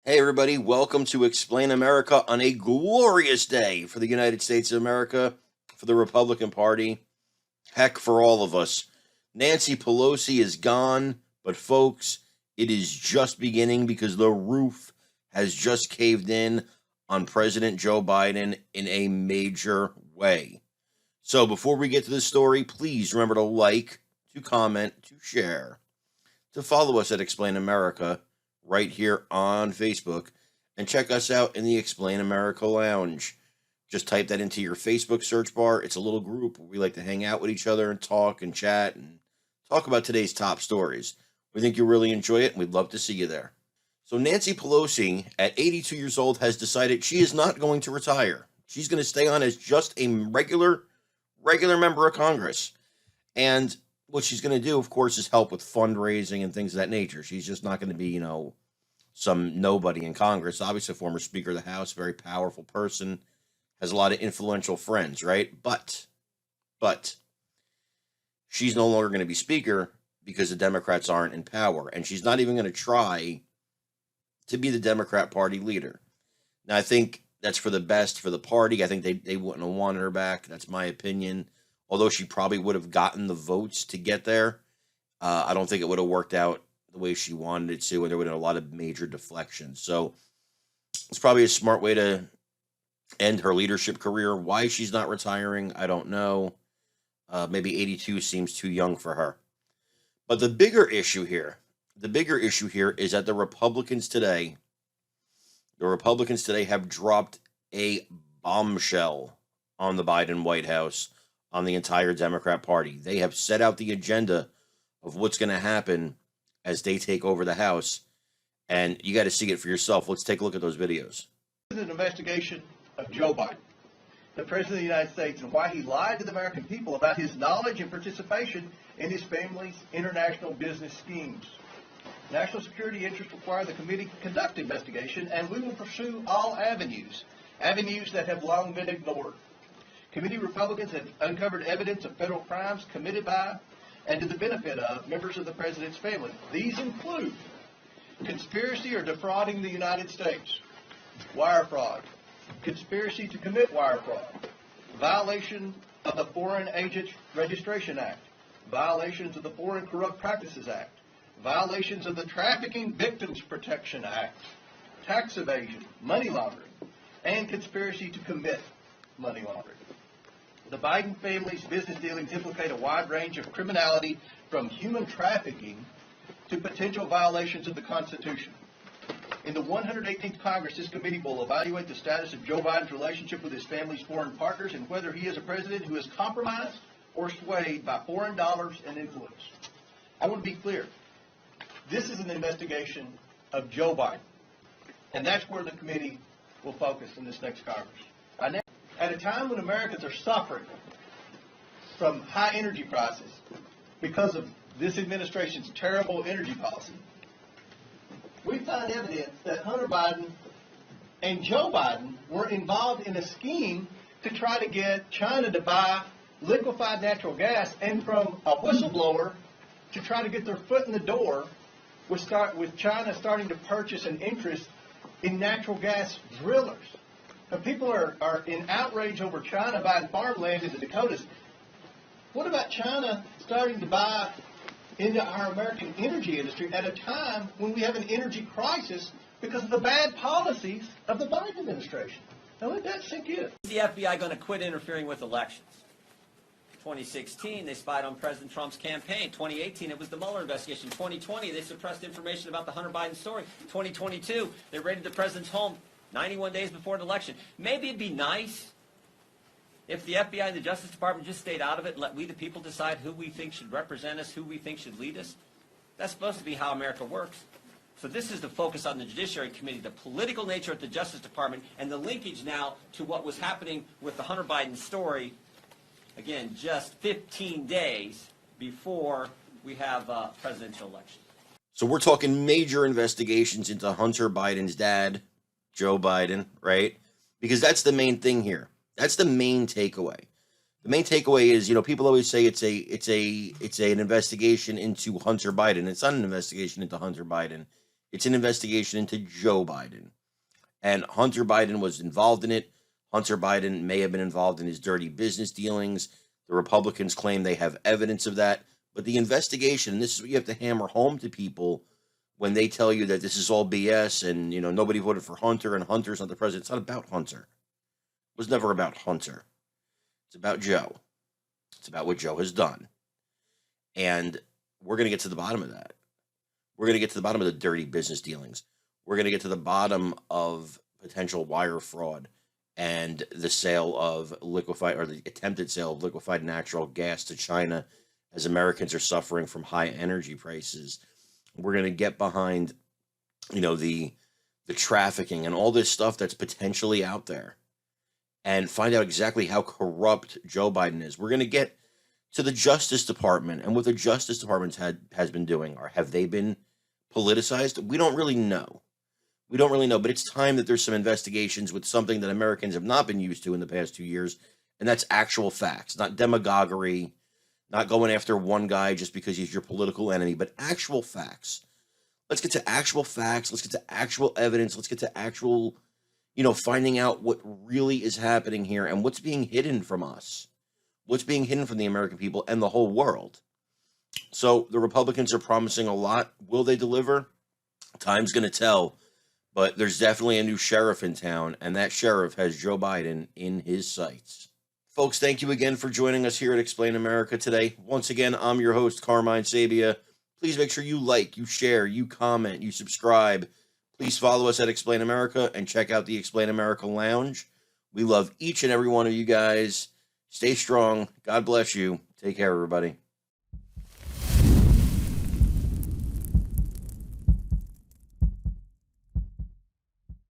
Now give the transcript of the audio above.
Hey, everybody, welcome to Explain America on a glorious day for the United States of America, for the Republican Party, heck, for all of us. Nancy Pelosi is gone, but folks, it is just beginning because the roof has just caved in on President Joe Biden in a major way. So before we get to the story, please remember to like, to comment, to share, to follow us at Explain America right here on Facebook, and check us out in the Explain America Lounge. Just type that into your Facebook search bar. It's a little group where we like to hang out with each other and talk and chat and talk about today's top stories. We think you'll really enjoy it, and we'd love to see you there. So Nancy Pelosi, at 82 years old, has decided she is not going to retire. She's going to stay on as just a regular member of Congress. And what she's going to do, of course, is help with fundraising and things of that nature. She's just not going to be, some nobody in Congress. Obviously, a former Speaker of the House, very powerful person, has a lot of influential friends, right? But she's no longer going to be Speaker because the Democrats aren't in power, and she's not even going to try to be the Democrat Party leader. Now, I think that's for the best for the party. I think they wouldn't have wanted her back. That's my opinion. Although she probably would have gotten the votes to get there, I don't think it would have worked out the way she wanted it to, and there would have been a lot of major deflections. So it's probably a smart way to end her leadership career. Why she's not retiring, I don't know. Maybe 82 seems too young for her. But the bigger issue here is that the Republicans today have dropped a bombshell on the Biden White House, on the entire Democrat Party. They have set out the agenda of what's going to happen as they take over the House, and you got to see it for yourself. Let's take a look at those videos. This is an investigation of Joe Biden, the President of the United States, and why he lied to the American people about his knowledge and participation in his family's international business schemes. National security interests require the committee to conduct investigation, and we will pursue all avenues that have long been ignored. Committee Republicans have uncovered evidence of federal crimes committed by and to the benefit of members of the President's family. These include conspiracy or defrauding the United States, wire fraud, conspiracy to commit wire fraud, violation of the Foreign Agent Registration Act, violations of the Foreign Corrupt Practices Act, violations of the Trafficking Victims Protection Act, tax evasion, money laundering, and conspiracy to commit money laundering. The Biden family's business dealings implicate a wide range of criminality, from human trafficking to potential violations of the Constitution. In the 118th Congress, this committee will evaluate the status of Joe Biden's relationship with his family's foreign partners and whether he is a president who is compromised or swayed by foreign dollars and influence. I want to be clear. This is an investigation of Joe Biden, and that's where the committee will focus in this next Congress. At a time when Americans are suffering from high energy prices because of this administration's terrible energy policy, we find evidence that Hunter Biden and Joe Biden were involved in a scheme to try to get China to buy liquefied natural gas, and from a whistleblower to try to get their foot in the door with China starting to purchase an interest in natural gas drillers. Now, people are in outrage over China buying farmland in the Dakotas. What about China starting to buy into our American energy industry at a time when we have an energy crisis because of the bad policies of the Biden administration? Now, let that sink in. Is the FBI going to quit interfering with elections? 2016, they spied on President Trump's campaign. 2018, it was the Mueller investigation. 2020, they suppressed information about the Hunter Biden story. 2022, they raided the president's home 91 days before an election. Maybe it'd be nice if the FBI and the Justice Department just stayed out of it and let we the people decide who we think should represent us, who we think should lead us. That's supposed to be how America works. So this is the focus on the Judiciary Committee, the political nature at the Justice Department, and the linkage now to what was happening with the Hunter Biden story. Again, just 15 days before we have a presidential election. So we're talking major investigations into Hunter Biden's dad, Joe Biden, right? Because that's the main thing here. That's the main takeaway. The main takeaway is, people always say it's an investigation into Hunter Biden. It's not an investigation into Hunter Biden. It's an investigation into Joe Biden. And Hunter Biden was involved in it. Hunter Biden may have been involved in his dirty business dealings. The Republicans claim they have evidence of that. But the investigation, and this is what you have to hammer home to people when they tell you that this is all BS and, nobody voted for Hunter and Hunter's not the president. It's not about Hunter. It was never about Hunter. It's about Joe. It's about what Joe has done. And we're going to get to the bottom of that. We're going to get to the bottom of the dirty business dealings. We're going to get to the bottom of potential wire fraud and the sale of liquefied, or the attempted sale of liquefied natural gas to China as Americans are suffering from high energy prices. We're going to get behind, the trafficking and all this stuff that's potentially out there and find out exactly how corrupt Joe Biden is. We're going to get to the Justice Department and what the Justice Department has been doing. Or have they been politicized? We don't really know. But it's time that there's some investigations with something that Americans have not been used to in the past 2 years, and that's actual facts, not demagoguery, not going after one guy just because he's your political enemy, but actual facts. Let's get to actual facts. Let's get to actual evidence. Let's get to actual, finding out what really is happening here and what's being hidden from us, what's being hidden from the American people and the whole world. So the Republicans are promising a lot. Will they deliver? Time's going to tell. But there's definitely a new sheriff in town, and that sheriff has Joe Biden in his sights. Folks, thank you again for joining us here at Explain America today. Once again, I'm your host, Carmine Sabia. Please make sure you like, you share, you comment, you subscribe. Please follow us at Explain America and check out the Explain America Lounge. We love each and every one of you guys. Stay strong. God bless you. Take care, everybody.